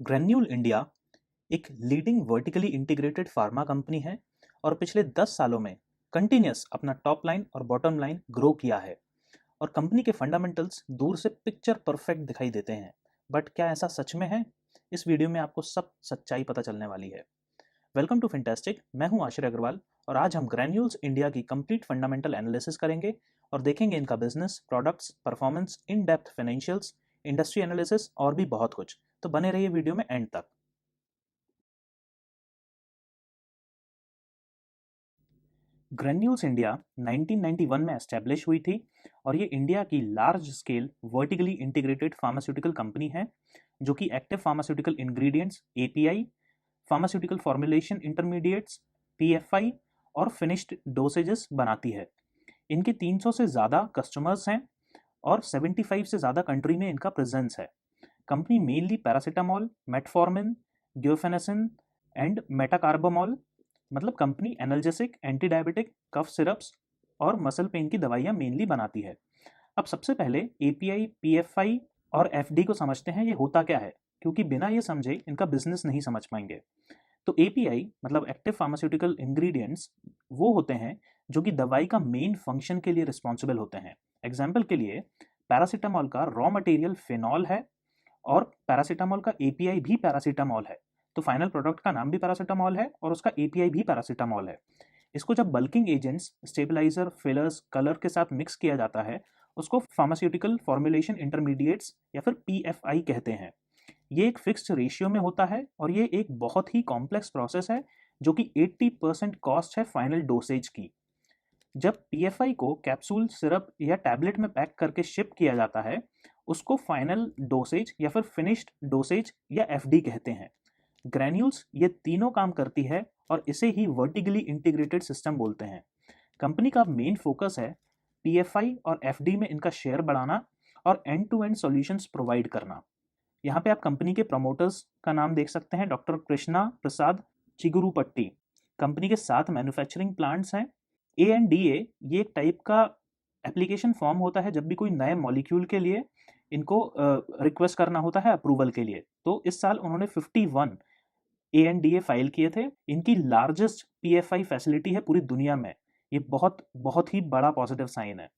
Granule India एक leading vertically integrated pharma company है और पिछले 10 सालों में कंटिन्यूस अपना टॉप लाइन और बॉटम लाइन ग्रो किया है और कंपनी के फंडामेंटल्स दूर से पिक्चर परफेक्ट दिखाई देते हैं। बट क्या ऐसा सच में है? इस वीडियो में आपको सब सच्चाई पता चलने वाली है। Welcome to fantastic. मैं हूं आश्रय अग्रवाल और आज हम ग्रैन्यूल्स इंडिया की कंप्लीट फंडामेंटल एनालिसिस करेंगे और देखेंगे इनका business, products, performance, in depth financials, industry analysis और भी बहुत कुछ। तो बने रहिए वीडियो में एंड तक। ग्रैन्यूल्स इंडिया 1991 में एस्टेब्लिश हुई थी और ये इंडिया की large scale vertically integrated pharmaceutical company है जो कि active pharmaceutical ingredients, API, pharmaceutical formulation intermediates, PFI और फिनिश्ड डोसेजेस बनाती है। इनके 300 से ज़्यादा कस्टमर्स हैं और 75 से ज़्यादा कंट्री में इनका प्रेजेंस है। Company mainly paracetamol, metformin, guaifenesin and methocarbamol, मतलब company analgesic, anti diabetic, cough syrups और मसल पेन की दवाइयाँ मेनली बनाती है। अब सबसे पहले एपीआई, पीएफआई और एफडी को समझते हैं, ये होता क्या है, क्योंकि बिना ये समझे इनका बिजनेस नहीं समझ पाएंगे। तो एपीआई मतलब एक्टिव फार्मास्यूटिकल इंग्रेडिएंट्स वो होते हैं जो कि दवाई का मेन फंक्शन के लिए रिस्पॉन्सिबल होते हैं। एग्जाम्पल के लिए पैरासीटामोल का रॉ मटेरियल फिनॉल है और पैरासीटामोल का एपीआई भी पैरासीटामोल है, तो फाइनल प्रोडक्ट का नाम भी पैरासीटामोल है और उसका एपीआई भी पैरासीटामोल है। इसको जब bulking agents, stabiliser, fillers, colour के साथ मिक्स किया जाता है उसको फार्मास्यूटिकल फॉर्मुलेशन इंटरमीडिएट्स या फिर पीएफआई कहते हैं। ये एक फिक्स्ड रेशियो में होता है और ये एक बहुत ही कॉम्प्लेक्स प्रोसेस है जो कि 80% कॉस्ट है फाइनल डोसेज की। जब पीएफआई को कैप्सूल, सिरप या टैबलेट में पैक करके शिप किया जाता है उसको फाइनल डोसेज या फिर फिनिश्ड डोसेज या एफडी कहते हैं। ग्रैन्यूल्स ये तीनों काम करती है और इसे ही वर्टिकली इंटीग्रेटेड सिस्टम बोलते हैं। कंपनी का मेन फोकस है पीएफआई और एफडी में इनका शेयर बढ़ाना और end to end solutions provide करना। यहाँ पे आप कंपनी के प्रमोटर्स का नाम देख सकते हैं, डॉक्टर कृष्णा प्रसाद चिगुरुपट्टी। कंपनी के 7 मैन्युफैक्चरिंग प्लांट्स हैं। ए ये एक टाइप का एप्लीकेशन फॉर्म होता है जब भी कोई नए मॉलिक्यूल के लिए इनको रिक्वेस्ट करना होता है अप्रूवल के लिए। तो इस साल उन्होंने 51 ए फाइल किए थे। इनकी लार्जेस्ट पीएफआई फैसिलिटी है पूरी दुनिया में। ये बहुत बहुत ही बड़ा पॉजिटिव साइन है।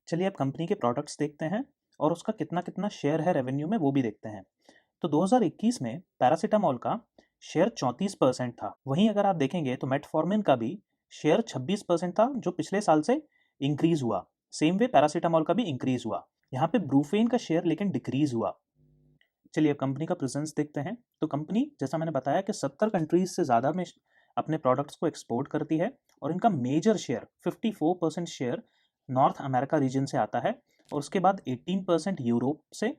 चलिए अब कंपनी के प्रोडक्ट्स देखते हैं और उसका कितना कितना शेयर है रेवेन्यू में वो भी देखते हैं। तो 2021 में पैरासीटामोल का शेयर 34% था। वहीं अगर आप देखेंगे तो मेटफॉर्मिन का भी शेयर 26% था जो पिछले साल से इंक्रीज हुआ। सेम वे पैरासीटामोल का भी इंक्रीज हुआ। यहाँ पे ब्रूफेन का शेयर लेकिन डिक्रीज हुआ। चलिए अब कंपनी का प्रेजेंस देखते हैं। तो कंपनी, जैसा मैंने बताया कि 70 कंट्रीज से ज़्यादा में अपने प्रोडक्ट्स को एक्सपोर्ट करती है और इनका major share 54% share North America region से आता है और उसके बाद 18% यूरोप से,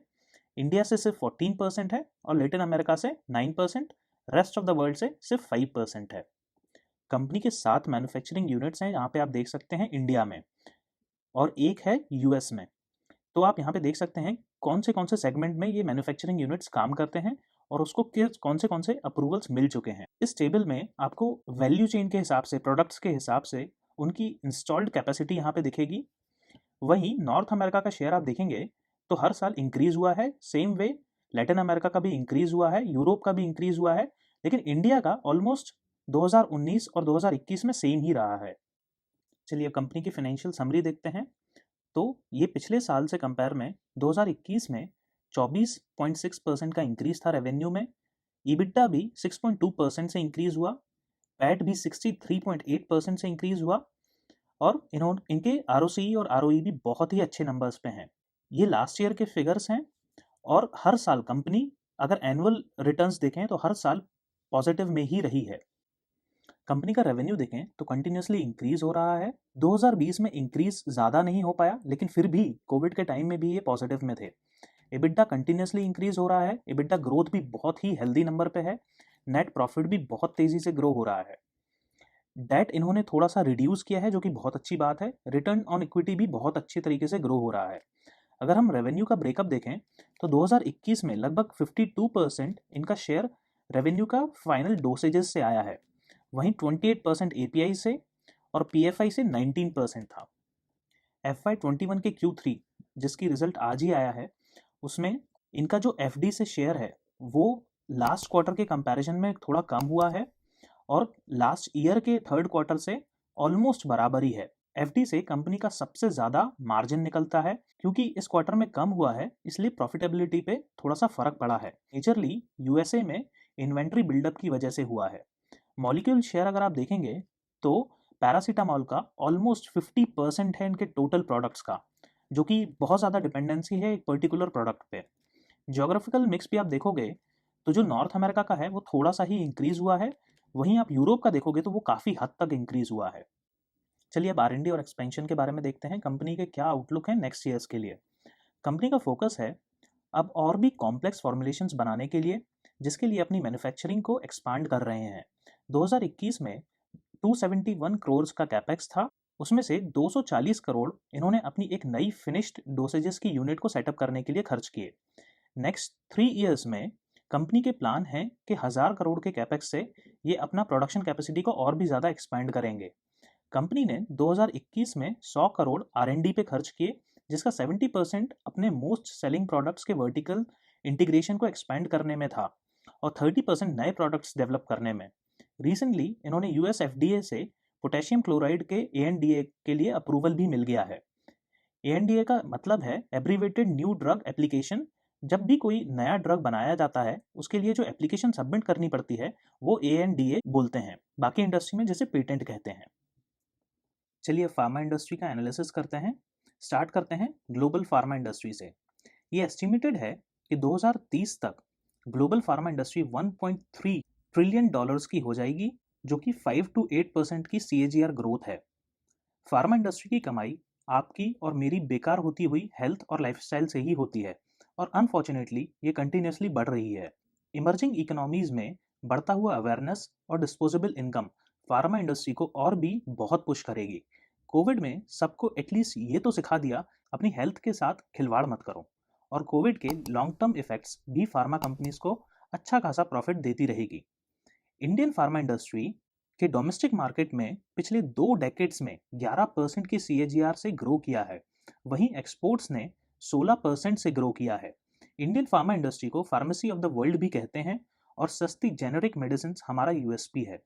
इंडिया से सिर्फ 14% है और लेटिन अमेरिका से 9%, रेस्ट ऑफ द वर्ल्ड से सिर्फ 5% है। कंपनी के 7 मैन्युफैक्चरिंग यूनिट्स हैं, यहाँ पे आप देख सकते हैं इंडिया में, और एक है यूएस में। तो आप यहाँ पे देख सकते हैं कौन से सेगमेंट में ये मैन्युफैक्चरिंग यूनिट्स काम करते हैं और उसको कौन से अप्रूवल्स मिल चुके हैं। इस टेबल में आपको वैल्यू चेन के हिसाब से, प्रोडक्ट्स के हिसाब से उनकी इंस्टॉल्ड कैपेसिटी यहाँ पे दिखेगी। वहीं नॉर्थ अमेरिका का शेयर आप देखेंगे तो हर साल इंक्रीज हुआ है। सेम वे लैटिन अमेरिका का भी इंक्रीज हुआ है, यूरोप का भी इंक्रीज हुआ है, लेकिन इंडिया का ऑलमोस्ट 2019 और 2021 में सेम ही रहा है। चलिए कंपनी की फाइनेंशियल समरी देखते हैं। तो ये पिछले साल से कंपेयर में 2021 में 24.6% का इंक्रीज था रेवेन्यू में। ईबिटा भी 6.2% से इंक्रीज हुआ। पैट भी 63.8% से इंक्रीज हुआ और इनके आरओसी और आरओई भी बहुत ही अच्छे नंबर्स पे हैं। ये लास्ट ईयर के फिगर्स हैं और हर साल कंपनी, अगर एनुअल रिटर्न्स देखें तो हर साल पॉजिटिव में ही रही है। कंपनी का रेवेन्यू देखें तो कंटिन्यूसली इंक्रीज हो रहा है। 2020 में इंक्रीज ज़्यादा नहीं हो पाया लेकिन फिर भी कोविड के टाइम में भी ये पॉजिटिव में थे। एबिटा कंटिन्यूसली इंक्रीज हो रहा है। एबिटा ग्रोथ भी बहुत ही हेल्दी नंबर पे है। नेट प्रॉफिट भी बहुत तेज़ी से ग्रो हो रहा है। डेट इन्होंने थोड़ा सा रिड्यूस किया है जो कि बहुत अच्छी बात है। रिटर्न ऑन इक्विटी भी बहुत अच्छी तरीके से ग्रो हो रहा है। अगर हम रेवेन्यू का ब्रेकअप देखें तो 2021 में लगभग 52% इनका शेयर रेवेन्यू का फाइनल डोसेजेस से आया है। वहीं 28% एपीआई से और पीएफआई से 19% था। FY21 के Q3 जिसकी रिजल्ट आज ही आया है उसमें इनका जो एफडी से शेयर है वो लास्ट क्वार्टर के कंपैरिजन में थोड़ा कम हुआ है और लास्ट ईयर के थर्ड क्वार्टर से ऑलमोस्ट बराबर ही है। एफडी से कंपनी का सबसे ज़्यादा मार्जिन निकलता है। क्योंकि इस क्वार्टर में कम हुआ है इसलिए प्रॉफिटेबिलिटी पे थोड़ा सा फर्क पड़ा है। मेजरली यूएसए में इन्वेंट्री बिल्डअप की वजह से हुआ है। मॉलिक्यूल शेयर अगर आप देखेंगे तो पैरासीटामॉल का ऑलमोस्ट 50% है इनके टोटल प्रोडक्ट्स का, जो कि बहुत ज़्यादा डिपेंडेंसी है एक पर्टिकुलर प्रोडक्ट पे। ज्योग्राफिकल मिक्स भी आप देखोगे तो जो नॉर्थ अमेरिका का है वो थोड़ा सा ही इंक्रीज हुआ है, वहीं आप यूरोप का देखोगे तो वो काफ़ी हद तक इंक्रीज हुआ है। चलिए अब आर&डी और एक्सपेंशन के बारे में देखते हैं, कंपनी के क्या आउटलुक है नेक्स्ट ईयर्स के लिए। कंपनी का फोकस है अब और भी कॉम्प्लेक्स फॉर्मुलेशंस बनाने के लिए, जिसके लिए अपनी मैन्युफैक्चरिंग को एक्सपांड कर रहे हैं। 2021 में 271 करोड़ का कैपेक्स था, उसमें से 240 करोड़ इन्होंने अपनी एक नई फिनिश्ड डोसेजेस की यूनिट को सेटअप करने के लिए खर्च किए। नेक्स्ट 3 इयर्स में कंपनी के प्लान है कि 1000 करोड़ के कैपेक्स से ये अपना प्रोडक्शन कैपेसिटी को और भी ज़्यादा एक्सपैंड करेंगे। कंपनी ने 2021 में 100 करोड़ आर&डी पे खर्च किए, जिसका 70% अपने मोस्ट सेलिंग प्रोडक्ट्स के वर्टिकल इंटीग्रेशन को एक्सपैंड करने में था और 30% नए प्रोडक्ट्स डेवलप करने में। रिसेंटली इन्होंने यूएस एफडीए से पोटेशियम क्लोराइड के एएनडीए के लिए अप्रूवल भी मिल गया है। एएनडीए का मतलब है एब्रीवेटेड न्यू ड्रग एप्लीकेशन। जब भी कोई नया ड्रग बनाया जाता है उसके लिए जो एप्लीकेशन सबमिट करनी पड़ती है वो एएनडीए बोलते हैं, बाकी इंडस्ट्री में जैसे पेटेंट कहते हैं। चलिए फार्मा इंडस्ट्री का एनालिसिस करते हैं। स्टार्ट करते हैं ग्लोबल फार्मा इंडस्ट्री से। ये एस्टिमेटेड है कि 2030 तक global pharma industry 1.3 trillion dollars की हो जाएगी, जो कि 5 to 8% की CAGR ग्रोथ है। फार्मा इंडस्ट्री की कमाई आपकी और मेरी बेकार होती हुई हेल्थ और लाइफस्टाइल से ही होती है और अनफॉर्चुनेटली ये कंटिन्यूसली बढ़ रही है। इमर्जिंग इकोनॉमीज में बढ़ता हुआ अवेयरनेस और डिस्पोजेबल इनकम फार्मा इंडस्ट्री को और भी बहुत पुश करेगी। कोविड में सबको एटलीस्ट ये तो सिखा दिया अपनी हेल्थ के साथ खिलवाड़ मत करो, और कोविड के लॉन्ग टर्म इफेक्ट्स भी फार्मा कंपनीज को अच्छा खासा प्रॉफिट देती रहेगी। इंडियन फार्मा इंडस्ट्री के डोमेस्टिक मार्केट में पिछले 2 डेकेड्स में 11% की CAGR से ग्रो किया है, वहीं एक्सपोर्ट्स ने 16% से ग्रो किया है। इंडियन फार्मा इंडस्ट्री को फार्मेसी ऑफ द वर्ल्ड भी कहते हैं और सस्ती जेनेरिक मेडिसिन हमारा यूएसपी है।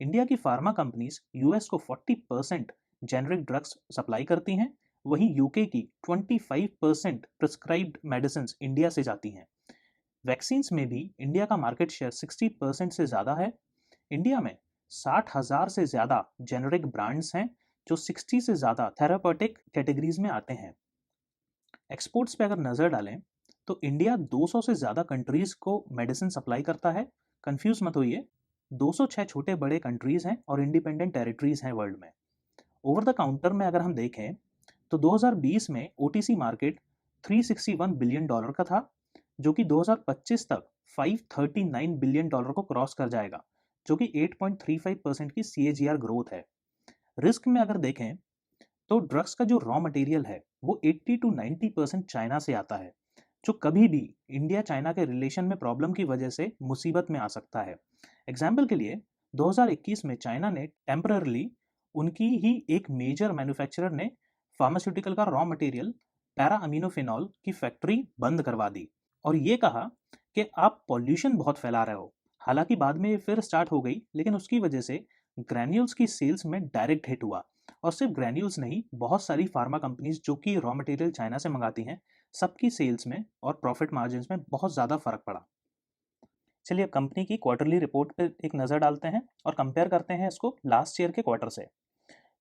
इंडिया की फार्मा कंपनीज यूएस को 40% जेनेरिक ड्रग्स सप्लाई करती हैं, वहीं यूके की 25% प्रिस्क्राइब्ड मेडिसिन इंडिया से जाती हैं। वैक्सीन्स में भी इंडिया का मार्केट शेयर 60% से ज़्यादा है। इंडिया में 60,000 से ज़्यादा जेनेरिक ब्रांड्स हैं जो 60 से ज़्यादा थेरापेटिक कैटेगरीज में आते हैं। एक्सपोर्ट्स पे अगर नज़र डालें तो इंडिया 200 से ज़्यादा कंट्रीज़ को मेडिसिन सप्लाई करता है। कंफ्यूज मत होइए, 206 छोटे बड़े कंट्रीज़ हैं और इंडिपेंडेंट टेरिटरीज़ हैं वर्ल्ड में। ओवर द काउंटर में अगर हम देखें तो 2020 में OTC मार्केट 361 बिलियन डॉलर का था, जो कि 2025 तक 539 बिलियन डॉलर को क्रॉस कर जाएगा, जो कि 8.35% की CAGR ग्रोथ है। रिस्क में अगर देखें तो ड्रग्स का जो रॉ मटेरियल है वो 80 to 90% चाइना से आता है, जो कभी भी इंडिया चाइना के रिलेशन में प्रॉब्लम की वजह से मुसीबत में आ सकता है। एग्जाम्पल के लिए 2021 में चाइना ने टेम्पररली उनकी ही एक मेजर मैन्युफैक्चरर ने फार्मास्यूटिकल का रॉ मटेरियल पैरा अमीनोफिनॉल की फैक्ट्री बंद करवा दी और ये कहा कि आप पॉल्यूशन बहुत फैला रहे हो। हालांकि बाद में ये फिर स्टार्ट हो गई, लेकिन उसकी वजह से ग्रैन्यूल्स की सेल्स में डायरेक्ट हिट हुआ। और सिर्फ ग्रैन्यूल्स नहीं, बहुत सारी फार्मा कंपनीज जो कि रॉ मटेरियल चाइना से मंगाती हैं, सबकी सेल्स में और प्रॉफिट मार्जिन में बहुत ज़्यादा फर्क पड़ा। चलिए कंपनी की क्वार्टरली रिपोर्ट पर एक नज़र डालते हैं और कंपेयर करते हैं इसको लास्ट ईयर के क्वार्टर से।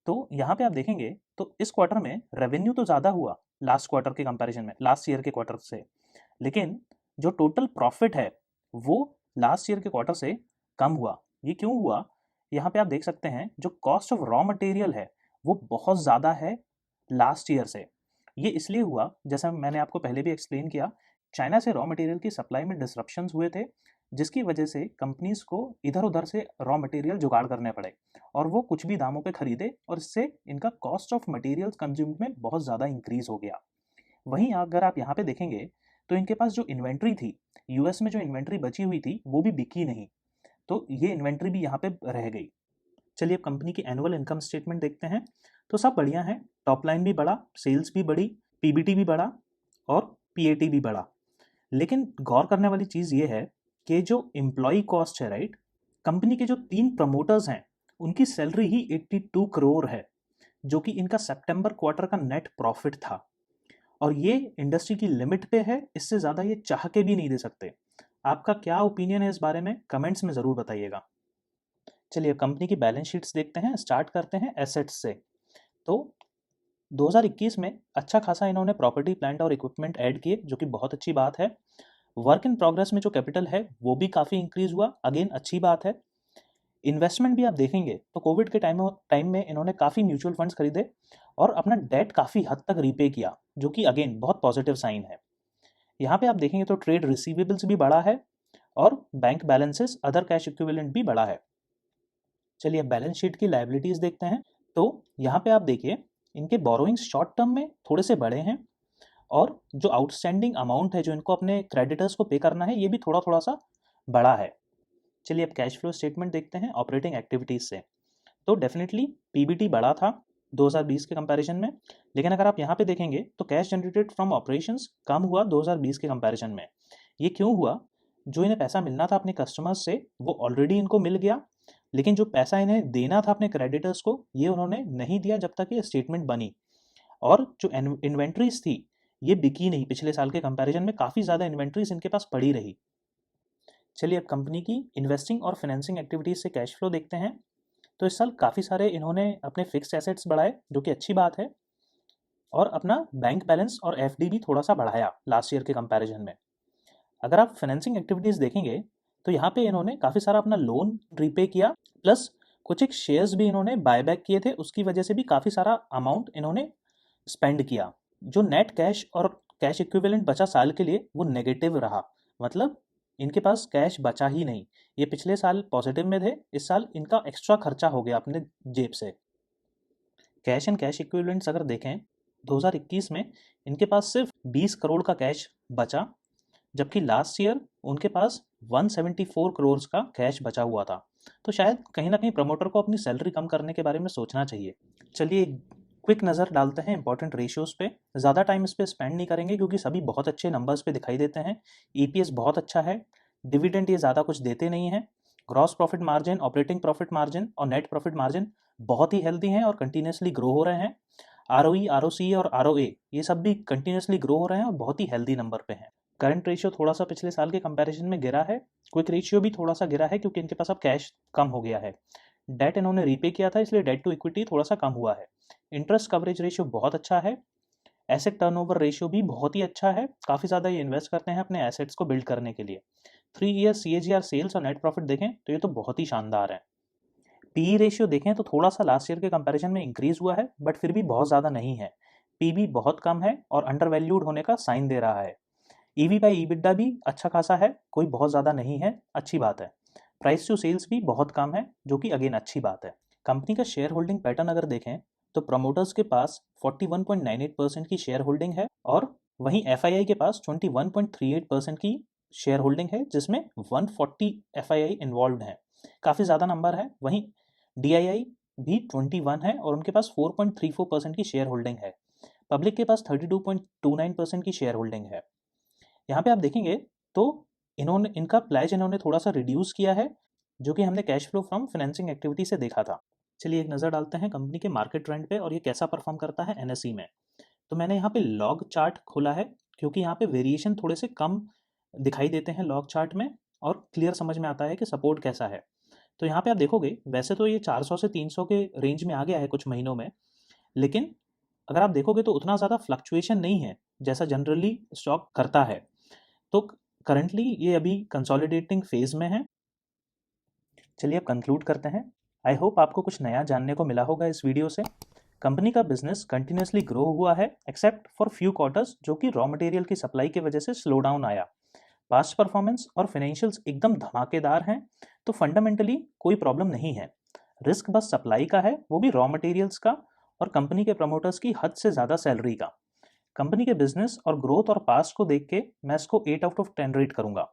तो यहाँ पे आप देखेंगे तो इस क्वार्टर में रेवेन्यू तो ज़्यादा हुआ लास्ट क्वार्टर के कंपैरिजन में, लास्ट ईयर के क्वार्टर से, लेकिन जो टोटल प्रॉफिट है वो लास्ट ईयर के क्वार्टर से कम हुआ। ये क्यों हुआ? यहाँ पे आप देख सकते हैं जो कॉस्ट ऑफ रॉ मटेरियल है वो बहुत ज़्यादा है लास्ट ईयर से। ये इसलिए हुआ, जैसा मैंने आपको पहले भी एक्सप्लेन किया, चाइना से रॉ मटेरियल की सप्लाई में डिसरप्शंस हुए थे, जिसकी वजह से कंपनीज को इधर उधर से रॉ मटेरियल जुगाड़ करने पड़े और वो कुछ भी दामों पे खरीदे और इससे इनका कॉस्ट ऑफ मटेरियल कंज्यूम में बहुत ज़्यादा इंक्रीज हो गया। वहीं अगर आप यहाँ पे देखेंगे तो इनके पास जो इन्वेंट्री थी, यूएस में जो इन्वेंट्री बची हुई थी वो भी बिकी नहीं, तो ये इन्वेंट्री भी यहाँ पे रह गई। चलिए अब कंपनी की एनुअल इनकम स्टेटमेंट देखते हैं। तो सब बढ़िया है, टॉप लाइन भी बढ़ा, सेल्स भी बढ़ी, पीबीटी भी बढ़ा और पीएटी भी बढ़ा। लेकिन गौर करने वाली चीज़ ये है कि जो एम्प्लॉय कॉस्ट है, राइट, कंपनी के जो 3 प्रमोटर्स हैं उनकी सैलरी ही 82 करोड़ है, जो कि इनका सितंबर क्वार्टर का नेट प्रॉफिट था। और ये इंडस्ट्री की लिमिट पे है, इससे ज़्यादा ये चाह के भी नहीं दे सकते। आपका क्या ओपिनियन है इस बारे में, कमेंट्स में ज़रूर बताइएगा। चलिए कंपनी की बैलेंस शीट्स देखते हैं। स्टार्ट करते हैं एसेट्स से। तो 2021 में अच्छा खासा इन्होंने प्रॉपर्टी, प्लांट और इक्विपमेंट ऐड किए, जो कि बहुत अच्छी बात है। वर्क इन प्रोग्रेस में जो कैपिटल है वो भी काफ़ी इंक्रीज हुआ, अगेन अच्छी बात है। इन्वेस्टमेंट भी आप देखेंगे तो कोविड के टाइम में इन्होंने काफ़ी म्यूचुअल फंड्स खरीदे और अपना डेट काफ़ी हद तक रीपे किया, जो कि अगेन बहुत पॉजिटिव साइन है। यहाँ पे आप देखेंगे तो ट्रेड रिसीवेबल्स भी बढ़ा है और bank balances, other cash equivalent भी बढ़ा है। चलिए बैलेंस शीट की लायबिलिटीज़ देखते हैं। तो यहाँ पे आप देखिए इनके बोरोइंग्स शॉर्ट टर्म में थोड़े से बड़े हैं और जो आउटस्टैंडिंग अमाउंट है जो इनको अपने क्रेडिटर्स को पे करना है, ये भी थोड़ा थोड़ा सा बड़ा है। चलिए अब कैश फ्लो स्टेटमेंट देखते हैं ऑपरेटिंग एक्टिविटीज़ से। तो डेफिनेटली पीबीटी बढ़ा था 2020 के कंपैरिजन में, लेकिन अगर आप यहाँ पे देखेंगे तो कैश जनरेटेड फ्रॉम ऑपरेशंस कम हुआ 2020 के कंपैरिजन में। ये क्यों हुआ? जो इन्हें पैसा मिलना था अपने कस्टमर्स से वो ऑलरेडी इनको मिल गया, लेकिन जो पैसा इन्हें देना था अपने क्रेडिटर्स को ये उन्होंने नहीं दिया जब तक ये स्टेटमेंट बनी। और जो इन्वेंट्रीज थी ये बिकी नहीं, पिछले साल के कंपैरिजन में काफ़ी ज़्यादा इन्वेंट्रीज इनके पास पड़ी रही। चलिए अब कंपनी की इन्वेस्टिंग और फाइनेंसिंग एक्टिविटीज़ से कैश फ्लो देखते हैं। तो इस साल काफ़ी सारे इन्होंने अपने फिक्स्ड एसेट्स बढ़ाए, जो कि अच्छी बात है, और अपना बैंक बैलेंस और एफडी भी थोड़ा सा बढ़ाया लास्ट ईयर के कंपैरिजन में। अगर आप फाइनेंसिंग एक्टिविटीज़ देखेंगे तो यहाँ पे इन्होंने काफ़ी सारा अपना लोन रीपे किया, प्लस कुछ एक शेयर्स भी इन्होंने बायबैक किए थे, उसकी वजह से भी काफ़ी सारा अमाउंट इन्होंने स्पेंड किया। जो नेट कैश और कैश इक्विवेलेंट बचा साल के लिए वो नेगेटिव रहा, मतलब इनके पास कैश बचा ही नहीं। ये पिछले साल पॉजिटिव में थे, इस साल इनका एक्स्ट्रा खर्चा हो गया अपने जेब से। कैश एंड कैश इक्विवेलेंट्स अगर देखें 2021 में इनके पास सिर्फ 20 करोड़ का कैश बचा, जबकि लास्ट ईयर उनके पास 174 करोड़ का कैश बचा हुआ था। तो शायद कहीं ना कहीं प्रमोटर को अपनी सैलरी कम करने के बारे में सोचना चाहिए। चलिए क्विक नज़र डालते हैं इंपॉर्टेंट रेशियोज़ पे। ज़्यादा टाइम इस पर स्पेंड नहीं करेंगे क्योंकि सभी बहुत अच्छे नंबर्स पे दिखाई देते हैं। ईपीएस बहुत अच्छा है, डिविडेंड ये ज़्यादा कुछ देते नहीं हैं, gross profit margin, operating profit margin और नेट प्रॉफिट मार्जिन बहुत ही हेल्दी हैं और कंटिन्यूसली ग्रो हो रहे हैं। आरओई, आरओसी और आरओए ये सब भी कंटिन्यूसली ग्रो हो रहे हैं और बहुत ही हेल्दी नंबर पे हैं। करंट रेशियो थोड़ा सा पिछले साल के कंपैरिजन में गिरा है। क्विक रेशियो भी थोड़ा सा गिरा है क्योंकि इनके पास अब कैश कम हो गया है। डेट इन्होंने रीपे किया था, इसलिए डेट टू इक्विटी थोड़ा सा कम हुआ है। इंटरेस्ट कवरेज रेशियो बहुत अच्छा है। एसेट टर्नओवर रेशियो भी बहुत ही अच्छा है, काफ़ी ज़्यादा ये इन्वेस्ट करते हैं अपने एसेट्स को बिल्ड करने के लिए। 3 ईयर CAGR सेल्स और नेट प्रॉफिट देखें तो ये तो बहुत ही शानदार है। पीई रेशियो देखें तो थोड़ा सा लास्ट ईयर के कंपैरिजन में इंक्रीज हुआ है, बट फिर भी बहुत ज़्यादा नहीं है। पीबी बहुत कम है और अंडर वैल्यूड होने का साइन दे रहा है। ईवी बाई ईबिटडा भी अच्छा खासा है, कोई बहुत ज़्यादा नहीं है, अच्छी बात है। प्राइस टू सेल्स भी बहुत कम है, जो कि अगेन अच्छी बात है। कंपनी का शेयर होल्डिंग पैटर्न अगर देखें तो प्रमोटर्स के पास 41.98% की शेयर होल्डिंग है और वहीं FII के पास 21.38% की शेयर होल्डिंग है, जिसमें 140 FII इन्वॉल्व हैं। काफ़ी ज़्यादा नंबर है। वहीं DII भी 21 है और उनके पास 4.34% की शेयर होल्डिंग है। पब्लिक के पास 32.29% की शेयर होल्डिंग है। यहाँ पे आप देखेंगे तो इनका प्लेज इन्होंने थोड़ा सा रिड्यूस किया है, जो कि हमने cash flow from financing activity से देखा था। चलिए एक नज़र डालते हैं कंपनी के मार्केट ट्रेंड पे और ये कैसा परफॉर्म करता है NSE में। तो मैंने यहाँ पे लॉग चार्ट खोला है क्योंकि यहाँ पे वेरिएशन थोड़े से कम दिखाई देते हैं लॉग चार्ट में और क्लियर समझ में आता है कि सपोर्ट कैसा है। तो यहाँ पे आप देखोगे वैसे तो ये 400 से 300 के रेंज में आ गया है कुछ महीनों में, लेकिन अगर आप देखोगे तो उतना ज़्यादा फ्लक्चुएशन नहीं है जैसा जनरली स्टॉक करता है। तो करंटली ये अभी कंसोलिडेटिंग फेज में है। चलिए अब कंक्लूड करते हैं। आई होप आपको कुछ नया जानने को मिला होगा इस वीडियो से। कंपनी का बिजनेस कंटिन्यूसली ग्रो हुआ है एक्सेप्ट फॉर फ्यू क्वार्टर्स, जो कि रॉ मटेरियल की सप्लाई की वजह से स्लो डाउन आया। पास्ट परफॉर्मेंस और फाइनेंशियल्स एकदम धमाकेदार हैं, तो फंडामेंटली कोई प्रॉब्लम नहीं है। रिस्क बस सप्लाई का है, वो भी रॉ मटेरियल्स का और कंपनी के प्रमोटर्स की हद से ज़्यादा सैलरी का। कंपनी के बिजनेस और ग्रोथ और पास्ट को देख के मैं इसको 8 आउट ऑफ 10 रेट करूंगा।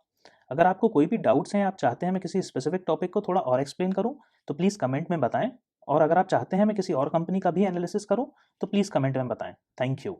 अगर आपको कोई भी डाउट्स हैं, आप चाहते हैं मैं किसी स्पेसिफिक टॉपिक को थोड़ा और एक्सप्लेन करूं, तो प्लीज़ कमेंट में बताएं। और अगर आप चाहते हैं मैं किसी और कंपनी का भी एनालिसिस करूं, तो प्लीज़ कमेंट में बताएं। Thank you.